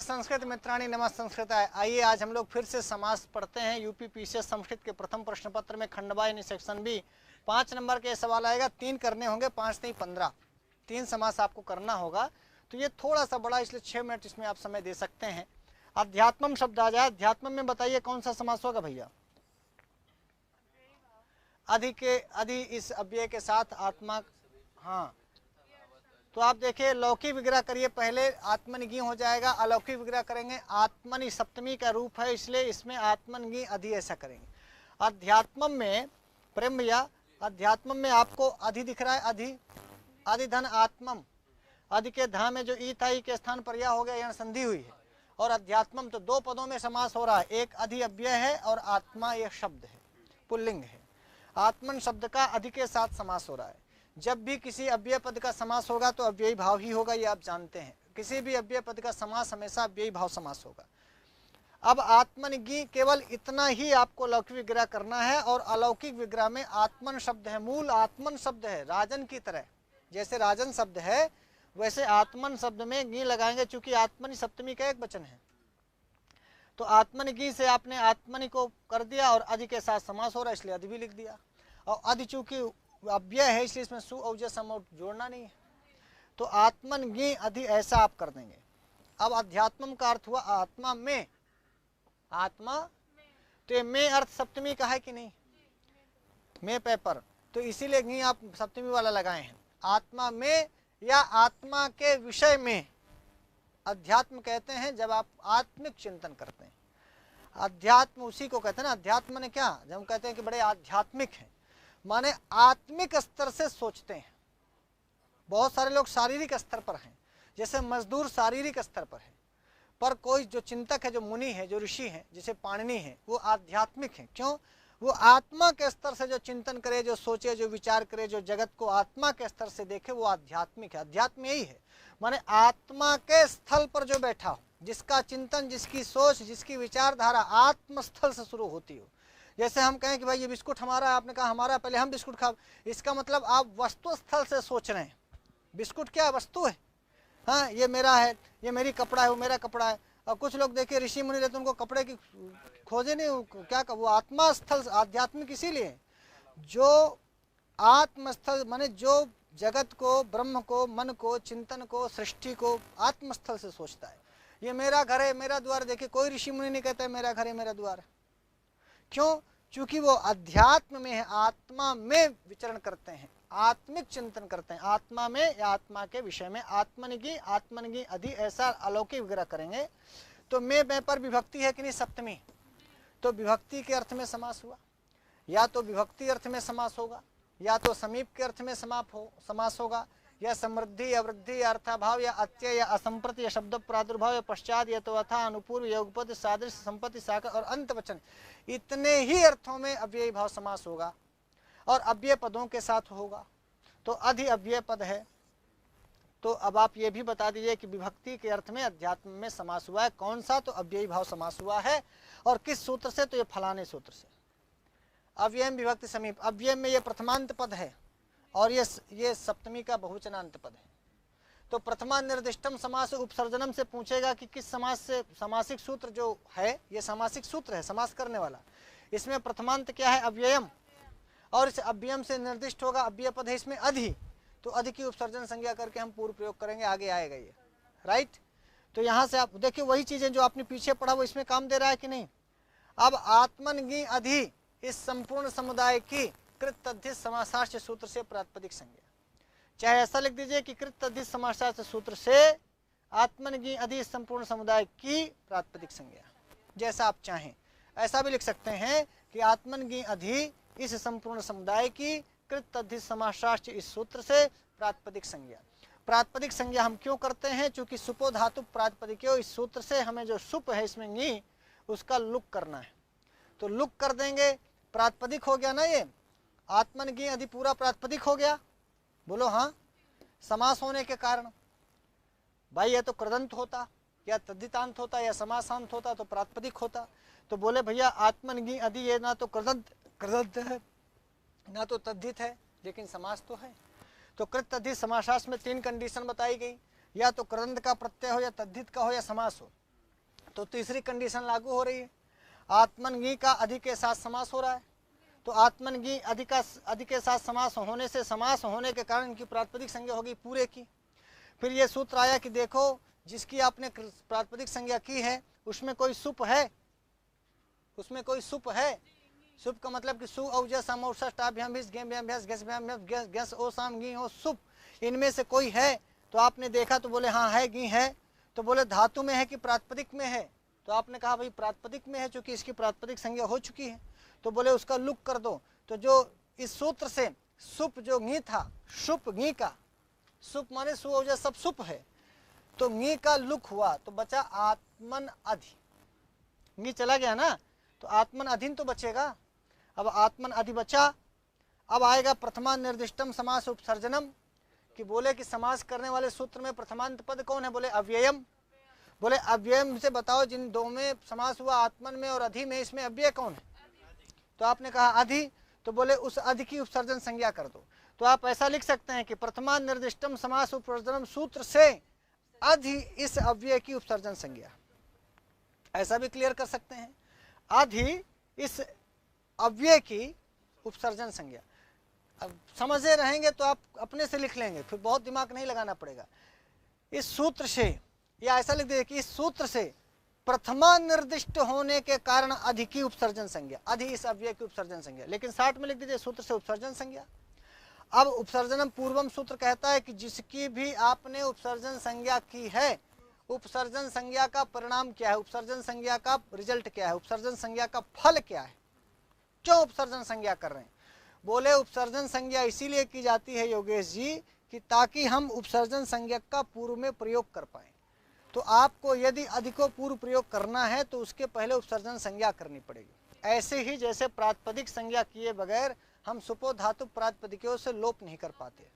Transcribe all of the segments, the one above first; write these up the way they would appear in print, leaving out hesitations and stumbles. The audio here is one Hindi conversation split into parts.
संस्कृत मित्राणि नमः संस्कृताय। आइए आज हम लोग फिर से समास पढ़ते हैं। यूपी पीसीएस संस्कृत के प्रथम प्रश्न पत्र में खंडवा यानी सेक्शन बी 5 नंबर के सवाल आएगा। 3 करने होंगे, 5 नहीं 15, 3 समास आपको करना होगा। तो ये थोड़ा सा बड़ा, इसलिए 6 मिनट इसमें आप समय दे सकते हैं। अध्यात्मम शब्द आ जाए। अध्यात्मम में बताइए कौन सा समास होगा भैया? अधि इस अव्यय के साथ आत्मा। हाँ, तो आप देखिए लौकिक विग्रह करिए, पहले आत्मनिगी हो जाएगा, अलौकिक विग्रह करेंगे। आत्मनि सप्तमी का रूप है, इसलिए इसमें आत्मनिगी अधि ऐसा करेंगे। अध्यात्मम में प्रेम भैया, अध्यात्मम में आपको अधि दिख रहा है। अधि अधिधन आत्मम, अधि के धा में जो ई था, ई के स्थान पर यह हो गया, यहाँ संधि हुई है। और अध्यात्मम तो 2 पदों में समास हो रहा है, एक अधि अव्यय है और आत्मा यह शब्द है, पुल्लिंग है। आत्मन शब्द का अधि के साथ समास हो रहा है। जब भी किसी अव्यय पद का समास होगा तो अव्ययी भाव ही होगा, ये आप जानते हैं। किसी भी अव्यय पद का समास हमेशा अव्ययी भाव समास होगा। अब आत्मनिगी केवल इतना ही आपको लौकिक विग्रह करना है, और अलौकिक विग्रह में आत्मन शब्द है, मूल आत्मन शब्द है, राजन की तरह। जैसे राजन शब्द है वैसे आत्मन शब्द में गी लगाएंगे, चूंकि आत्मनि सप्तमी का एक वचन है। तो आत्मनिगी से आपने आत्मनि को कर दिया और अधि के साथ समास हो रहा है, इसलिए अधि भी लिख दिया। और अधि चूंकि अव्यय है, इसलिए इसमें सु औज सम जोड़ना नहीं है। तो आत्मन गी अधि ऐसा आप कर देंगे। अब अध्यात्मम का अर्थ हुआ आत्मा में। आत्मा तो ये में अर्थ सप्तमी का है कि नहीं? में पेपर, तो इसीलिए गी आप सप्तमी वाला लगाए हैं। आत्मा में या आत्मा के विषय में अध्यात्म कहते हैं जब आप आत्मिक चिंतन करते हैं। अध्यात्म उसी को कहते हैं ना। अध्यात्म ने क्या, जब हम कहते हैं कि बड़े आध्यात्मिक हैं, माने आत्मिक स्तर से सोचते हैं। बहुत सारे लोग शारीरिक स्तर पर हैं, जैसे मजदूर शारीरिक स्तर पर है, पर कोई जो चिंतक है, जो मुनि है, जो ऋषि है, जैसे पाणिनि है, वो आध्यात्मिक है। क्यों? वो आत्मा के स्तर से जो चिंतन करे, जो सोचे, जो विचार करे, जो जगत को आत्मा के स्तर से देखे, वो आध्यात्मिक है। अध्यात्म यही है, माने आत्मा के स्थल पर जो बैठा हो, जिसका चिंतन, जिसकी सोच, जिसकी विचारधारा आत्म स्थल से शुरू होती हो। जैसे हम कहें कि भाई ये बिस्कुट हमारा है, आपने कहा हमारा, पहले हम बिस्कुट खा, इसका मतलब आप वस्तु स्थल से सोच रहे हैं। बिस्कुट क्या वस्तु है? हाँ, ये मेरा है, ये मेरी कपड़ा है, वो मेरा कपड़ा है। और कुछ लोग देखिए ऋषि मुनि रहते, उनको कपड़े की खोजे नहीं, क्या वो आत्मा स्थल आध्यात्मिक इसीलिए जो आत्म स्थल माने जो जगत को, ब्रह्म को, मन को, चिंतन को, सृष्टि को आत्मस्थल से सोचता है। ये मेरा घर है, मेरा द्वार। देखिए कोई ऋषि मुनि नहीं कहता है मेरा घर है, मेरा द्वार है। क्यों? क्योंकि वो अध्यात्म में है, आत्मा में विचरण करते हैं, आत्मिक चिंतन करते हैं। आत्मा में या आत्मा के विषय में आत्मनिगी अधि ऐसा अलौकिक विग्रह करेंगे। तो में पर विभक्ति है कि नहीं? सप्तमी। तो विभक्ति के अर्थ में समास हुआ, या तो विभक्ति अर्थ में समास होगा, या तो समीप के अर्थ में समास होगा, या समृद्धि या वृद्धि या अर्थाभाव या अत्यय या असंप्रति या शब्द प्रादुर्भाव या पश्चात या तो अथा अनुपूर्व योगपद सादृश संपत्ति साकर और अंत वचन, इतने ही अर्थों में अव्ययी भाव समास होगा और अव्यय पदों के साथ होगा। तो अधि अव्यय पद है। तो अब आप ये भी बता दीजिए कि विभक्ति के अर्थ में अध्यात्म में समास हुआ है कौन सा? तो अव्ययी भाव समास हुआ है। और किस सूत्र से? तो ये फलाने सूत्र से। अव्ययम विभक्ति समीप, अव्यय में ये प्रथमांत पद है और ये सप्तमी का बहुवचनांत पद है। तो प्रथमा निर्दिष्टम समास उपसर्जनम से पूछेगा कि किस समास से, समासिक सूत्र जो है ये समासिक सूत्र है, समास करने वाला। इसमें प्रथमांत क्या है? अव्ययम, और इस अव्ययम से निर्दिष्ट होगा अव्यय पद है इसमें अधि। तो अधि की उपसर्जन संज्ञा करके हम पूर्व प्रयोग करेंगे, आगे आएगा ये, राइट। तो यहाँ से आप देखिए वही चीजें जो आपने पीछे पढ़ा वो इसमें काम दे रहा है कि नहीं। अब आत्मनिगी अधि इस संपूर्ण समुदाय की कृत तद्धित समासार्थ सूत्र से प्रातिपदिक संज्ञा, चाहे ऐसा लिख दीजिए कि कृत तद्धित समासार्थ सूत्र से आत्मनिगी अधि इस संपूर्ण समुदाय की प्रातिपदिक संज्ञा, जैसा आप चाहें ऐसा भी लिख सकते हैं कि आत्मनिगी अधि इस संपूर्ण समुदाय की कृत तद्धित समासार्थ इस सूत्र से प्रातिपदिक संज्ञा। प्रातिपदिक संज्ञा हम क्यों करते हैं? चूंकि सुपो धातु प्रातिपदिक, इस सूत्र से हमें जो सुप है इसमें गी उसका लुक करना है, तो लुक कर देंगे, प्रातिपदिक हो गया ना ये। आत्मनिगी अधि पूरा प्रातिपदिक हो गया, बोलो हाँ। समास होने के कारण भाई ये तो कृदंत होता या तद्धितांत होता या समासांत होता तो प्रातिपदिक होता। तो बोले भैया आत्मनिगी अधि ये ना तो कृदंत है ना तो तद्धित है, लेकिन समास तो है। तो कृत तद्धित समासार्थ में 3 कंडीशन बताई गई, या तो कृदंत का प्रत्यय हो, या तद्धित का हो, या समास हो। तो तीसरी कंडीशन लागू हो रही है। आत्मनगी का अधि के साथ समास हो रहा है, तो आत्मनगी अधि के साथ समास होने से, समास होने के कारण इनकी प्रातिपदिक संज्ञा होगी पूरे की। फिर ये सूत्र आया कि देखो जिसकी आपने प्रातिपदिक संज्ञा की है उसमें कोई सुप है, उसमें कोई सुप है। सुप का मतलब कि सु औ सम और षष्टाभ्याम भिस गेम भ्याम भ्यास गस भ्याम भ्यास गस ओ साम गी ओ सुप, इनमें से कोई है। तो आपने देखा तो बोले हाँ है, गी है। तो बोले धातु में है कि प्रातिपदिक में है? तो आपने कहा भाई प्रातिपदिक में है, चूंकि इसकी प्रातिपदिक संज्ञा हो चुकी है। तो बोले उसका लुक कर दो। तो जो इस सूत्र से सुप जो गी था, सुप गी का, सुप माने सु औ सब सुप है, तो गी का लुक हुआ तो बचा आत्मन अधि। गी चला गया ना, तो आत्मन अधीन तो बचेगा। अब आत्मन अधि बचा। अब आएगा प्रथमा निर्दिष्टम समास उपसर्जनम, कि बोले कि समास करने वाले सूत्र में प्रथमांत पद कौन है? बोले अव्ययम। बोले अव्ययम से बताओ जिन दो में समास हुआ, आत्मन में और अधि में, इसमें अव्यय कौन है? तो आपने कहा अधि। तो बोले उस अधि की उपसर्जन संज्ञा कर दो। तो आप ऐसा लिख सकते हैं कि प्रथमा निर्दिष्टम समास उपसर्जनम सूत्र से अधि इस अव्यय की उपसर्जन संज्ञा, ऐसा भी क्लियर कर सकते हैं। अधि इस अव्यय की उपसर्जन संज्ञा। अब समझे रहेंगे तो आप अपने से लिख लेंगे, फिर बहुत दिमाग नहीं लगाना पड़ेगा। इस सूत्र से, या ऐसा लिख दीजिए कि इस सूत्र से प्रथमा निर्दिष्ट होने के कारण अधि की उपसर्जन संज्ञा, अधि इस अव्यय की उपसर्जन संज्ञा। लेकिन 60 में लिख दीजिए सूत्र से उपसर्जन संज्ञा। अब उपसर्जनम पूर्वम सूत्र कहता है कि जिसकी भी आपने उपसर्जन संज्ञा की है, उपसर्जन संज्ञा का परिणाम क्या है, उपसर्जन संज्ञा का रिजल्ट क्या है, उपसर्जन संज्ञा का फल क्या है, क्यों उपसर्जन संज्ञा कर रहे हैं? बोले उपसर्जन संज्ञा इसीलिए की जाती है योगेश जी कि ताकि हम उपसर्जन संज्ञा का पूर्व में प्रयोग कर पाए। तो आपको यदि अधि को पूर्व प्रयोग करना है तो उसके पहले उपसर्जन संज्ञा करनी पड़ेगी। ऐसे ही जैसे प्रातिपदिक संज्ञा किए बगैर हम सुपो धातु प्रातिपदिकों से लोप नहीं कर पाते,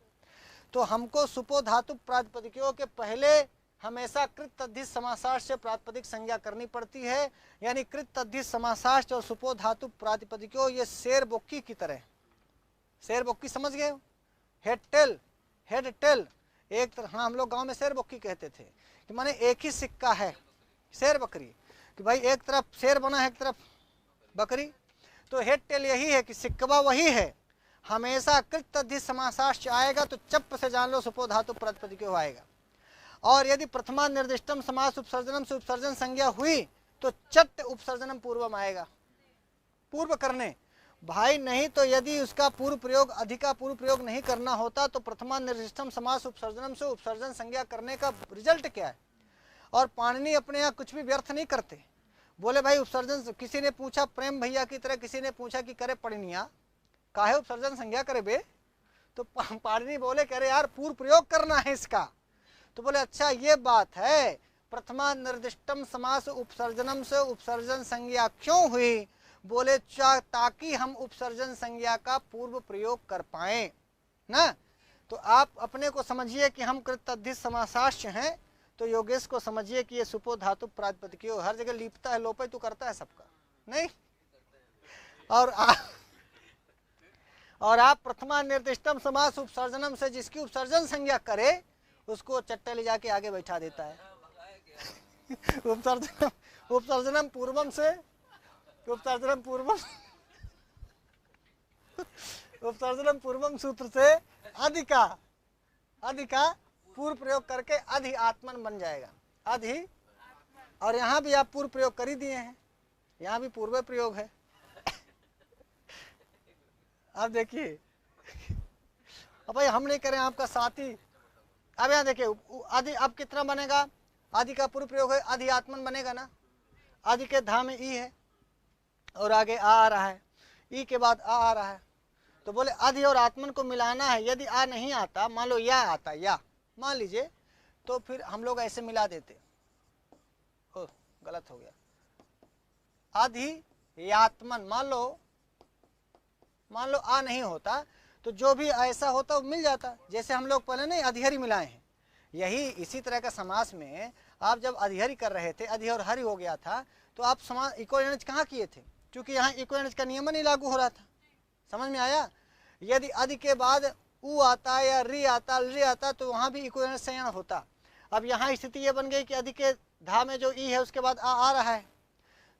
तो हमको सुपो धातु प्रातिपदिकों के पहले हमेशा कृत तद्धित समासार्थ से प्रातिपदिक संज्ञा करनी पड़ती है। यानी कृत तद्धित समासार्थ और सुपो धातु प्रातिपदिकों ये शेर बोक्की की तरह। शेर बोक्की समझ गए? हेड टेल, हेड टेल एक तरह, हाँ हम लोग गांव में शेर बोक्की कहते थे कि माने एक ही सिक्का है, शेर बकरी, कि भाई एक तरफ शेर बना है एक तरफ बकरी। तो हेड टेल यही है कि सिक्का वही है, हमेशा कृत तद्धित समासार्थ आएगा तो चप्प से जान लो सुपो धातु प्रातिपदिकों आएगा। और यदि प्रथमा निर्दिष्टम समास उपसर्जनम से उपसर्जन संज्ञा हुई तो चट्ट उपसर्जनम पूर्वम आएगा, पूर्व करने भाई। नहीं तो यदि उसका पूर्व प्रयोग, अधिका पूर्व प्रयोग नहीं करना होता तो प्रथमा निर्दिष्टम समास उपसर्जनम से उपसर्जन संज्ञा करने का रिजल्ट क्या है? और पाणिनि अपने यहाँ कुछ भी व्यर्थ नहीं करते। बोले भाई उपसर्जन, किसी ने पूछा प्रेम भैया की तरह, किसी ने पूछा कि करे पढ़निया काहे उपसर्जन संज्ञा करे बे? तो पाणिनि बोले कह रहे यार पूर्व प्रयोग करना है इसका। तो बोले अच्छा ये बात है, प्रथमा निर्दिष्टम समास उपसर्जनम से उपसर्जन संज्ञा क्यों हुई? बोले ताकि हम उपसर्जन संज्ञा का पूर्व प्रयोग कर पाए ना। तो आप अपने को समझिए कि हम कृत तद्धित समासार्थ हैं, तो योगेश को समझिए कि ये सुपो धातु प्रातिपदिकों हर जगह लीपता है, लोपे तो करता है सबका नहीं। और आप प्रथमा निर्दिष्टम समास उपसर्जनम से जिसकी उपसर्जन संज्ञा करे उसको चट्टे ले जाके आगे बैठा देता है। उपसर्जनम पूर्वम से उपसर्जनम पूर्वम सूत्र से अधि का पूर्व प्रयोग करके अधि आत्मन बन जाएगा, अधि। और यहाँ भी आप पूर्व प्रयोग कर ही दिए हैं, यहाँ भी पूर्व प्रयोग है। अब देखिए, अब भाई हम नहीं करें आपका साथी। अब यहाँ देखिए अधि अब कितना बनेगा? अधि का पूर्व प्रयोग है, अधि आत्मन बनेगा ना। अधि के धा में ई है और आगे आ रहा है, ई के बाद आ रहा है। तो बोले अधि और आत्मन को मिलाना है। यदि आ नहीं आता, मान लो या आता, या मान लीजिए, तो फिर हम लोग ऐसे मिला देते। ओ गलत हो गया। अधि यात्मन, मान लो आ नहीं होता तो जो भी ऐसा होता वो मिल जाता। जैसे हम लोग पहले नहीं अधिहरि मिलाए हैं, यही इसी तरह का समास में आप जब अधिहरि कर रहे थे, अधि और हरि हो गया था, तो आप समास इक्विवेलेंस कहाँ किए थे? क्योंकि यहाँ इक्विवेलेंस का नियम नहीं लागू हो रहा था। समझ में आया? यदि अधि के बाद उ आता या री आता, री आता, तो वहाँ भी इक्विवेलेंस संज्ञा होता। अब यहाँ स्थिति ये बन गई कि अधिके धा में जो ई है उसके बाद आ रहा है,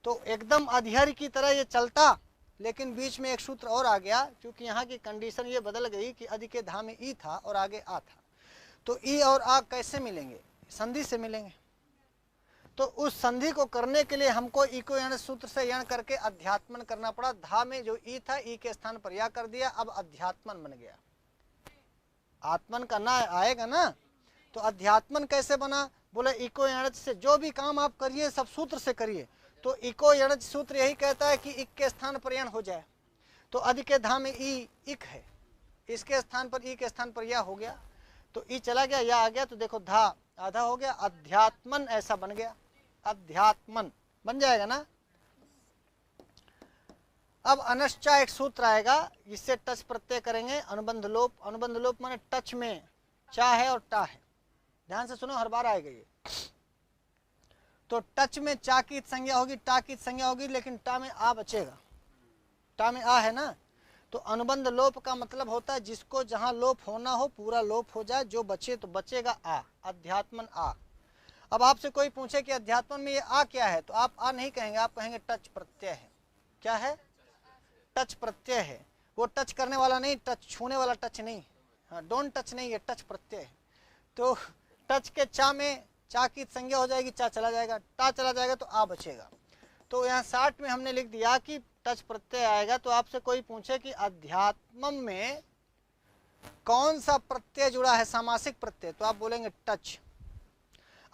तो एकदम अधीर की तरह ये चलता, लेकिन बीच में एक सूत्र और आ गया, क्योंकि यहाँ की कंडीशन ये बदल गई कि अधिके धा में ई था और आगे आ था, तो ई और आ कैसे मिलेंगे? संधि से मिलेंगे। तो उस संधि को करने के लिए हमको ई को यण सूत्र से यण करके अध्यात्मन करना पड़ा। धा में जो ई था, ई के स्थान पर या कर दिया, अब अध्यात्मन बन गया। आत्मन का ना आएगा ना, तो अध्यात्मन कैसे बना? बोले इको यणज से जो भी काम आप करिए सब सूत्र से करिए। तो इको यणज सूत्र यही कहता है कि इक के स्थान पर यण हो जाए। तो अधिके धा में ई इक है, इसके स्थान पर ई के स्थान पर या हो गया, तो ई चला गया, या आ गया, तो देखो धा आधा हो गया, अध्यात्मन ऐसा बन गया, अध्यात्मन बन जाएगा ना। अब अनश्चा एक सूत्र आएगा, इससे टच प्रत्यय करेंगे, अनुबंध लोप। अनुबंध लोप माने टच में चा है और टा है, ध्यान से सुनो, हर बार आएगा ये। तो टच में चा की संज्ञा होगी, टा की संज्ञा होगी, लेकिन टा में आ बचेगा, टा में आ है ना। तो अनुबंध लोप का मतलब होता है जिसको जहां लोप होना हो पूरा लोप हो जाए, जो बचे तो बचेगा आ, अध्यात्मन आ। अब आपसे कोई पूछे कि अध्यात्मन में ये आ क्या है, तो आप आ नहीं कहेंगे, आप कहेंगे टच प्रत्यय है। क्या है? टच प्रत्यय है। वो टच करने वाला नहीं, टच छूने वाला टच नहीं, हाँ, डोंट टच नहीं, ये टच प्रत्यय है। तो टच के चा में चा की संज्ञा हो जाएगी, चा चला जाएगा, टा चला जाएगा, तो आ बचेगा। तो यहाँ 60 में हमने लिख दिया कि टच प्रत्यय आएगा। तो आपसे कोई पूछे कि अध्यात्म में कौन सा प्रत्यय जुड़ा है, सामासिक प्रत्यय, तो आप बोलेंगे टच।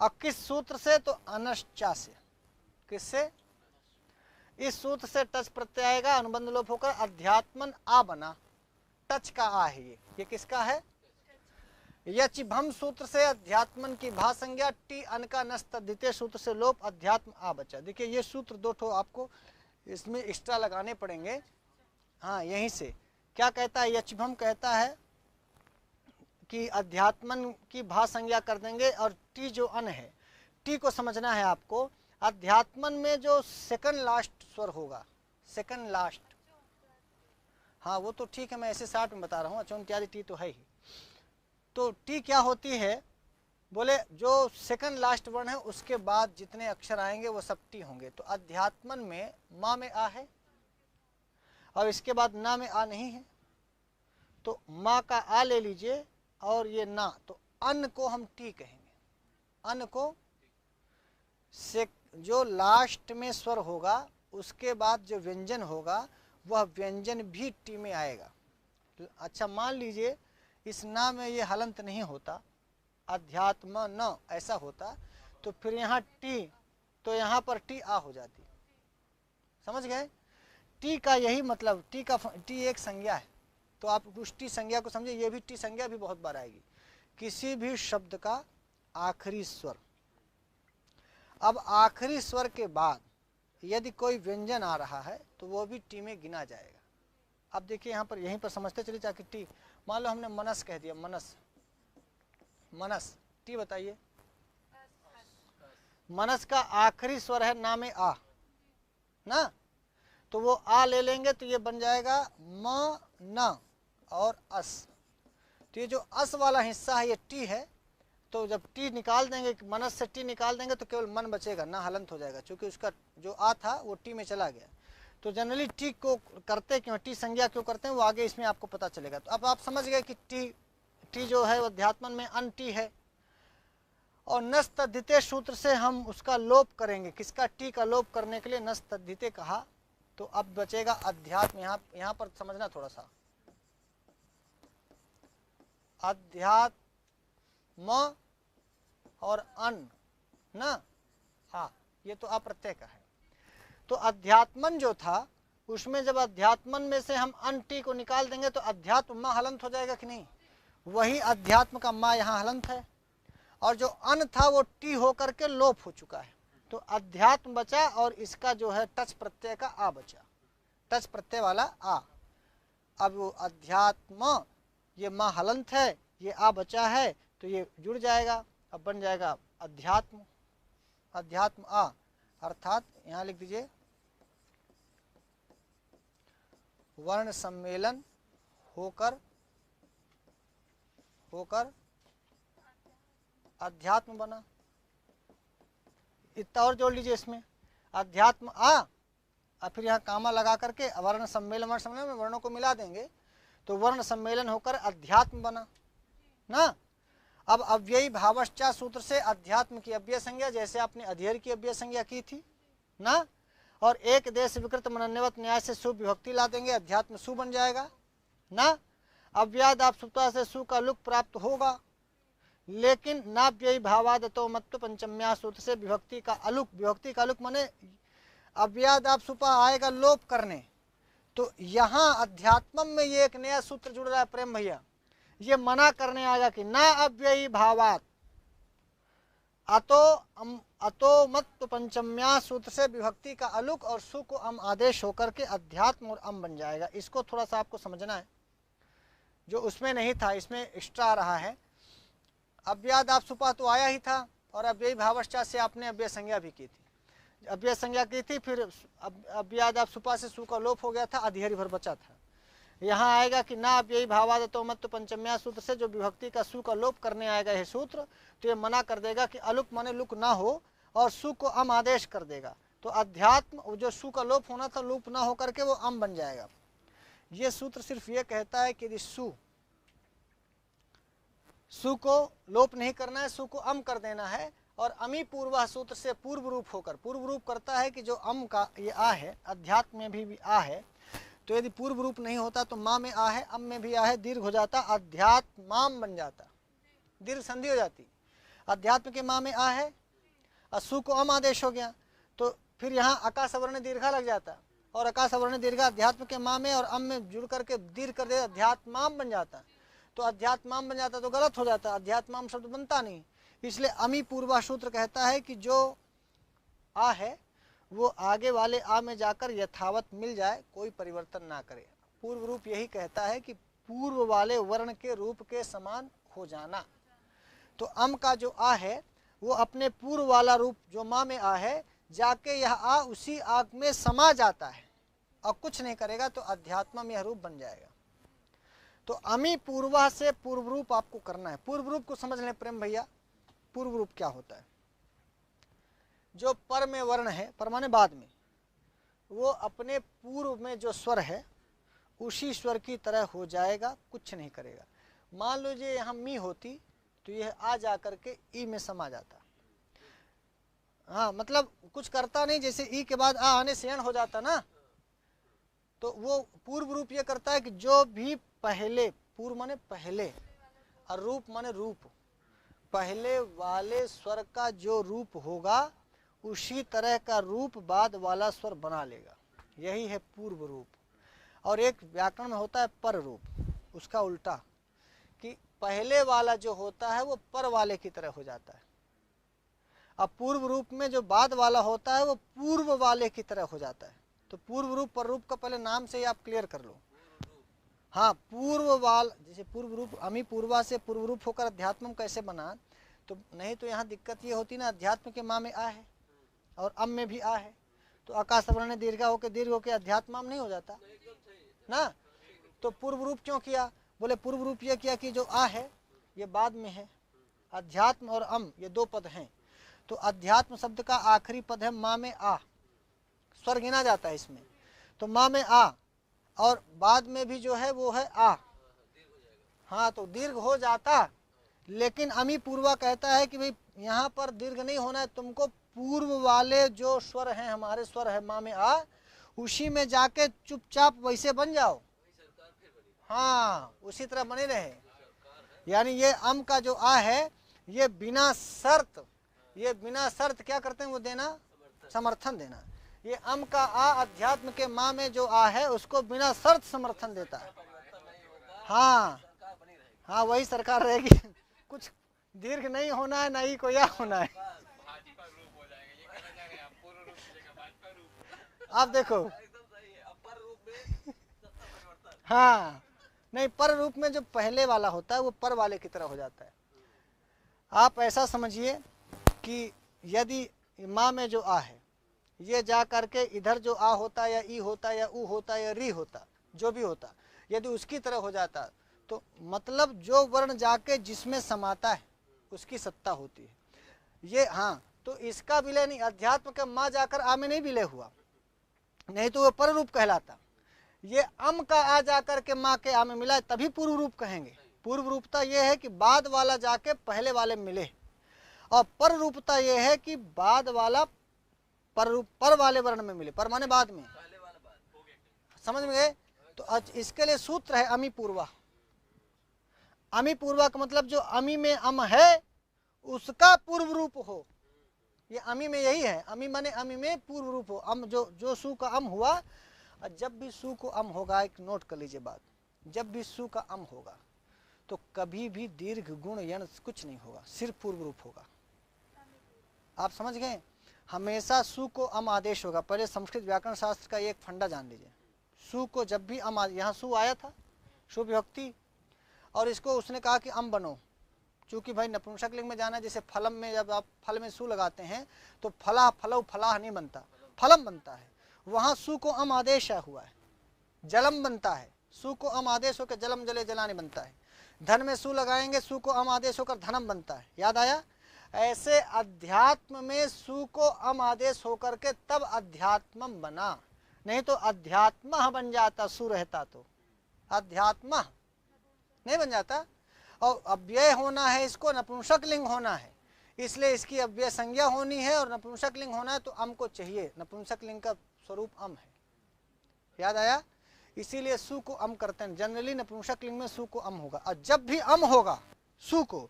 अब किस सूत्र से? तो अनश्चा से। किससे? इस सूत्र से टच प्रत्यय आएगा, अनुबंध लोप होकर अध्यात्मन आ बना, टच का आ है ये किसका है? यचिभम सूत्र से अध्यात्मन की भा संज्ञा, टी अन का नस्तद्धिते सूत्र से लोप, अध्यात्म आ बचा। देखिए ये सूत्र दो ठो आपको इसमें एक्स्ट्रा लगाने पड़ेंगे। हाँ, यहीं से क्या कहता है? यचिभम कहता है कि अध्यात्मन की भा संज्ञा कर देंगे, और टी जो अन है, टी को समझना है आपको। अध्यात्मन में जो सेकंड लास्ट स्वर होगा, सेकंड लास्ट, हाँ वो तो ठीक है, मैं ऐसे 60 में बता रहा हूँ, अचौन इत्यादि टी तो है ही। तो टी क्या होती है? बोले जो सेकंड लास्ट वर्ण है उसके बाद जितने अक्षर आएंगे वो सब टी होंगे। तो अध्यात्मन में माँ में आ है और इसके बाद ना में आ नहीं है, तो माँ का आ ले लीजिए और ये ना, तो अन्न को हम टी कहेंगे। अन्न को से जो लास्ट में स्वर होगा उसके बाद जो व्यंजन होगा वह व्यंजन भी टी में आएगा। अच्छा, मान लीजिए इस ना में ये हलंत नहीं होता, अध्यात्म न ऐसा होता, तो फिर यहाँ टी, तो यहाँ पर टी आ हो जाती। समझ गए? टी का यही मतलब, टी एक संज्ञा है, तो आप उस टी संज्ञा को समझे। ये भी टी संज्ञा भी बहुत बार आएगी, किसी भी शब्द का आखिरी स्वर। अब आखिरी स्वर के बाद यदि कोई व्यंजन आ रहा है तो वो भी टी में गिना जाएगा। अब देखिए यहाँ पर, यहीं पर समझते चलिए जाके टी, मान लो हमने मनस कह दिया, मनस, मनस, टी बताइए। मनस का आखिरी स्वर है ना में आ ना, तो वो आ ले लेंगे तो ये बन जाएगा म न और अस। तो ये जो अस वाला हिस्सा है ये टी है, तो जब टी निकाल देंगे, मनस से टी निकाल देंगे तो केवल मन बचेगा, ना हलंत हो जाएगा, क्योंकि उसका जो आ था वो टी में चला गया। तो जनरली टी को करते क्यों, टी संज्ञा क्यों करते हैं, वो आगे इसमें आपको पता चलेगा। तो अब आप समझ गए कि टी जो है अध्यात्मन में अन टी है, और नस्तद्धिते सूत्र से हम उसका लोप करेंगे। किसका? टी का लोप करने के लिए नस्तद्धिते कहा। तो अब बचेगा अध्यात्म। यहाँ पर समझना थोड़ा सा, अध्यात्म और अन ना, हाँ ये तो अप्रत्यय का है। तो अध्यात्मन जो था उसमें जब अध्यात्मन में से हम अन टी को निकाल देंगे तो अध्यात्म माँ हलंत हो जाएगा कि नहीं? वही अध्यात्म का माँ यहाँ हलंत है, और जो अन था वो टी होकर के लोप हो चुका है। तो अध्यात्म बचा और इसका जो है टच प्रत्यय का आ बचा, टच प्रत्यय वाला आ। अब वो अध्यात्म, ये माँ हलंत है, ये आ बचा है, तो ये जुड़ जाएगा, अब बन जाएगा अध्यात्म, अध्यात्म आ। अर्थात यहाँ लिख दीजिए वर्ण सम्मेलन होकर अध्यात्म बना। इतना और जोड़ लीजिए इसमें, अध्यात्म आ और फिर यहाँ कामा लगा करके वर्ण सम्मेलन में वर्णों को मिला देंगे तो वर्ण सम्मेलन होकर अध्यात्म बना ना। अब अव्ययी भावश्चा सूत्र से अध्यात्म की अव्यय संज्ञा, जैसे आपने अध्यय की अव्यय संज्ञा की थी ना, और एक देश विकृत मनन्यवत न्याय से सु विभक्ति ला देंगे, अध्यात्म सु बन जाएगा ना। अव्याद आप सुता से सु का लुक प्राप्त होगा, लेकिन नाव्ययी भावादतो मत्व पंचम्या सूत्र से विभक्ति का अलुक, विभक्ति का अलुक माने अव्याद आप सुपा आएगा लोप करने। तो यहाँ अध्यात्म में ये एक नया सूत्र जुड़ रहा है प्रेम भैया, ये मना करने आएगा कि ना अव्ययी भावात अतो मत्व पंचम्या सूत्र से विभक्ति का अलुक और सु को अम आदेश होकर के अध्यात्म और अम बन जाएगा। इसको थोड़ा सा आपको समझना है, जो उसमें नहीं था इसमें एक्स्ट्रा आ रहा है। अव्याद आप सुपा तो आया ही था, और अव्ययी भावश्चा से आपने अव्यय संज्ञा भी की थी, अव्यय संज्ञा की थी, फिर अव्याद आप सुपा से सु का लोप हो गया था, अधिहरि भर बचा था। यहाँ आएगा कि ना अव्ययी भावादतो मत्व पंचम्या सूत्र से जो विभक्ति का सु का लोप करने आएगा यह सूत्र, तो ये मना कर देगा कि अलुक माने लुक ना हो और सु को अम आदेश कर देगा। तो अध्यात्म जो सु का लोप होना था लोप ना होकर के वो अम बन जाएगा। ये सूत्र सिर्फ ये कहता है कि यदि सु को लोप नहीं करना है, सु को अम कर देना है, और अमी पूर्व सूत्र से पूर्व रूप होकर, पूर्व रूप करता है कि जो अम का ये आ है, अध्यात्म में भी आ है, तो यदि पूर्व रूप नहीं होता तो माँ में आ है, अम में भी आ है, दीर्घ हो जाता, अध्यात्माम बन जाता, दीर्घ संधि हो जाती। अध्यात्म के माँ में आ है और सु को अम आदेश हो गया, तो फिर यहाँ अकाश वर्ण दीर्घा लग जाता, और अकाश वर्ण दीर्घा अध्यात्म के माँ में और अम में जुड़ करके दीर्घ कर दे, अध्यात्माम बन जाता। तो अध्यात्माम बन जाता तो गलत हो जाता, अध्यात्माम शब्द बनता नहीं। इसलिए अमी पूर्वा सूत्र कहता है कि जो आ है वो आगे वाले आ में जाकर यथावत मिल जाए, कोई परिवर्तन ना करे। पूर्व रूप यही कहता है कि पूर्व वाले वर्ण के रूप के समान हो जाना। तो अम का जो आ है वो अपने पूर्व वाला रूप जो माँ में आ है जाके यह आ उसी आग में समा जाता है और कुछ नहीं करेगा, तो अध्यात्म में यह रूप बन जाएगा। तो अमी पूर्वा से पूर्व रूप आपको करना है। पूर्व रूप को समझ लें प्रेम भैया, पूर्व रूप क्या होता है। जो पर में वर्ण है, पर माने बाद में, वो अपने पूर्व में जो स्वर है उसी स्वर की तरह हो जाएगा, कुछ नहीं करेगा। मान लीजिए यहाँ मी होती तो यह आ जा करके ई में समा जाता। हाँ, मतलब कुछ करता नहीं, जैसे ई के बाद आ आने से अन हो जाता ना, तो वो पूर्व रूप ये करता है कि जो भी पहले, पूर्व माने पहले और रूप माने रूप, पहले वाले स्वर का जो रूप होगा उसी तरह का रूप बाद वाला स्वर बना लेगा, यही है पूर्व रूप। और एक व्याकरण में होता है पर रूप, उसका उल्टा, कि पहले वाला जो होता है वो पर वाले की तरह हो जाता है, अब पूर्व रूप में जो बाद वाला होता है वो पूर्व वाले की तरह हो जाता है। तो पूर्व रूप पर रूप का पहले नाम से ही आप क्लियर कर लो। हाँ, पूर्व वाल, जैसे पूर्व रूप, अमी पूर्वा से पूर्व रूप होकर अध्यात्म कैसे बना, तो नहीं तो यहाँ दिक्कत ये होती ना, अध्यात्म के माँ में आ है और अम में भी आ है, तो आकाश वर्ण दीर्घा होकर दीर्घ होकर अध्यात्माम नहीं हो जाता ना। तो पूर्व रूप क्यों किया, बोले पूर्व रूप ये किया कि जो आ है ये बाद में है, अध्यात्म और अम ये दो पद हैं, तो अध्यात्म शब्द का आखिरी पद है माँ में आ, स्वर गिना जाता है इसमें, तो माँ में आ, और बाद में भी जो है वो है आ, हाँ तो दीर्घ हो जाता। लेकिन अमी पूर्वा कहता है कि भाई यहाँ पर दीर्घ नहीं होना है, तुमको पूर्व वाले जो स्वर हैं, हमारे स्वर है माँ में आ, उसी में जाके चुपचाप वैसे बन जाओ, हाँ उसी तरह बने रहे। यानी ये अम का जो आ है ये बिना शर्त, ये बिना शर्त क्या करते हैं वो देना, समर्थन देना। ये अम का आ अध्यात्म के माँ में जो आ है उसको बिना शर्त समर्थन देता है। हाँ हाँ, वही सरकार रहेगी, कुछ दीर्घ नहीं होना है, नहीं को या होना है। आप देखो, हाँ नहीं, पर रूप में जो पहले वाला होता है वो पर वाले की तरह हो जाता है। आप ऐसा समझिए कि यदि माँ में जो आ है ये जा करके इधर जो आ होता या ई होता या ऊ होता या री होता, जो भी होता, यदि उसकी तरह हो जाता तो मतलब जो वर्ण जाके जिसमें समाता है उसकी सत्ता होती है। ये हाँ, तो इसका विलय नहीं, अध्यात्म का माँ जाकर आ में नहीं विलय हुआ, नहीं तो वो पर रूप कहलाता। ये अम का आ जाकर के माँ के आ में मिला, तभी पूर्व रूप कहेंगे। पूर्व रूपता ये है कि बाद वाला जाके पहले वाले मिले, और पर रूपता ये है कि बाद वाला पर वाले वर्ण में मिले। पर माने बाद में, समझ में गए? तो आज इसके लिए सूत्र है अमी पूर्वा। अमी पूर्वा का मतलब जो अमी में अम है उसका पूर्व रूप हो, ये अमी में यही है। अमी माने अमी में पूर्व रूप हो। अम जो सु का अम हुआ, जब भी सु को अम होगा, एक नोट कर लीजिए बात, जब भी सु का अम होगा तो कभी भी दीर्घ गुण यण कुछ नहीं होगा, सिर्फ पूर्व रूप होगा। आप समझ गए? हमेशा सु को अम आदेश होगा। पहले संस्कृत व्याकरण शास्त्र का एक फंडा जान लीजिए, सु को जब भी अम, यहाँ सु आया था शुभ विभक्ति, और इसको उसने कहा कि अम बनो, चूंकि भाई नपुंसक लिंग में जाना, जैसे फलम में जब आप फल में सु लगाते हैं तो फला फलव फलाह नहीं बनता, फलम बनता है। वहाँ सु को अम आदेश हुआ है, जलम बनता है। सु को अम आदेश होकर जलम जले जलाने बनता है। धन में सु लगाएंगे, सु को अम आदेश होकर धनम बनता है। याद आया? ऐसे अध्यात्म में सु को अम आदेश होकर के तब अध्यात्मम बना, नहीं तो अध्यात्म बन जाता, सु रहता तो अध्यात्म नहीं बन जाता। और अव्यय होना है, इसको नपुंसक लिंग होना है, इसलिए इसकी अव्यय संज्ञा होनी है, और नपुंसक लिंग होना है तो अम को चाहिए। नपुंसक लिंग का स्वरूप अम है। याद आया? इसीलिए सु को अम करते हैं। जनरली नपुंसक लिंग में सु को अम होगा, और जब भी अम होगा सु को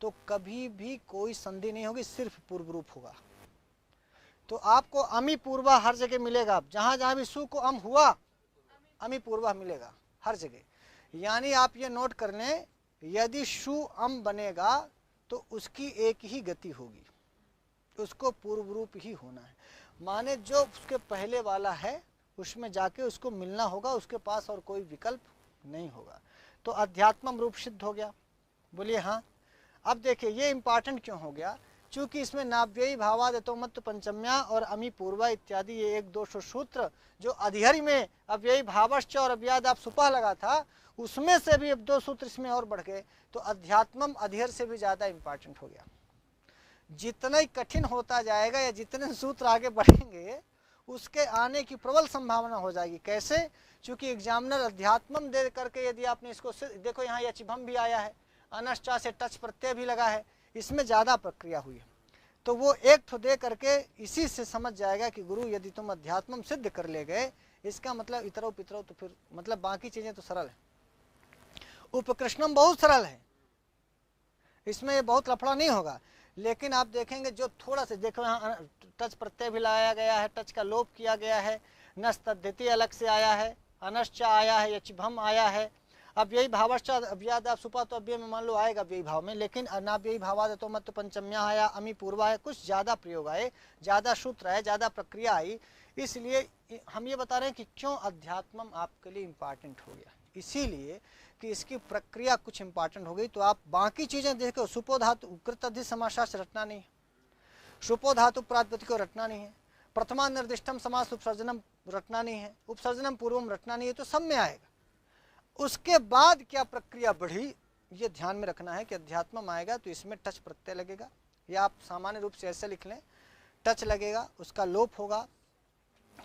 तो कभी भी कोई संधि नहीं होगी, सिर्फ पूर्व रूप होगा। तो आपको अमी पूर्वा हर जगह मिलेगा, जहां जहां भी सु को अम हुआ अमी पूर्वा मिलेगा हर जगह। यानी आप ये नोट कर लें, यदि शु अम बनेगा तो उसकी एक ही गति होगी, उसको पूर्व रूप ही होना है। माने जो उसके पहले वाला है उसमें जाके उसको मिलना होगा, उसके पास और कोई विकल्प नहीं होगा। तो अध्यात्मम रूप सिद्ध हो गया। बोलिए हाँ। अब देखिए ये इंपॉर्टेंट क्यों हो गया, चूंकि इसमें नाव्ययी भावादेतो मत पंचम्या और अमी पूर्वा इत्यादि ये एक दो सूत्र जो अधिहरि में अव्ययी भावश्च और अव्याद आप सुपह लगा था, उसमें से भी अब दो सूत्र इसमें और बढ़ गए, तो अध्यात्मम अधिहर से भी ज्यादा इंपॉर्टेंट हो गया। जितना ही कठिन होता जाएगा या जितने सूत्र आगे बढ़ेंगे उसके आने की प्रबल संभावना हो जाएगी। कैसे? क्योंकि एग्जामिनर अध्यात्मम दे करके यदि आपने इसको देखो, यहाँ यचिभम भी आया है, अनश्चा से टच प्रत्यय भी लगा है, इसमें ज्यादा प्रक्रिया हुई है। तो वो एक ठो दे करके इसी से समझ जाएगा कि गुरु यदि तुम अध्यात्मम सिद्ध कर ले गए, इसका मतलब इतरो पितरो, तो फिर मतलब बाकी चीजें तो सरल है। उपकृष्णम बहुत सरल है, इसमें बहुत लफड़ा नहीं होगा। लेकिन आप देखेंगे जो थोड़ा सा देखो, यहाँ टच प्रत्यय भी लाया गया है, टच का लोप किया गया है, नस तद्धिति अलग से आया है, अनश्चा आया है, यचिभम आया है। अब यही भावश्चा अव्याद सुपा तो अव्यय में मान लो आएगा व्ययी भाव में, लेकिन अनाव्ययी भावाद तो मत पंचम्या आया, अमी पूर्वा है, कुछ ज्यादा प्रयोग आए, ज्यादा सूत्र है, ज्यादा प्रक्रिया आई। इसलिए हम ये बता रहे हैं कि क्यों अध्यात्मम आपके लिए इम्पॉर्टेंट हो गया, इसीलिए कि इसकी प्रक्रिया कुछ इंपॉर्टेंट हो गई। तो आप बाकी चीजें देखो, सुपो धातु कृत अधि समास रटना नहीं है, सुपो धातु प्रातिपदिक को रटना नहीं है, प्रथमा निर्दिष्टम समास उपसर्जनम रटना नहीं है, उपसर्जनम पूर्वम रटना नहीं है, तो सब में आएगा। उसके बाद क्या प्रक्रिया बढ़ी ये ध्यान में रखना है कि अध्यात्मम आएगा तो इसमें टच प्रत्यय लगेगा, या आप सामान्य रूप से ऐसे लिख लें, टच लगेगा, उसका लोप होगा,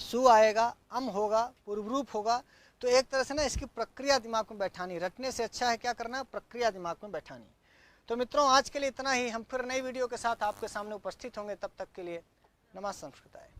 सु आएगा, अम होगा, पूर्व रूप होगा। तो एक तरह से ना इसकी प्रक्रिया दिमाग में बैठानी, रटने से अच्छा है क्या करना, प्रक्रिया दिमाग में बैठानी। तो मित्रों आज के लिए इतना ही, हम फिर नई वीडियो के साथ आपके सामने उपस्थित होंगे, तब तक के लिए नमः संस्कृताय।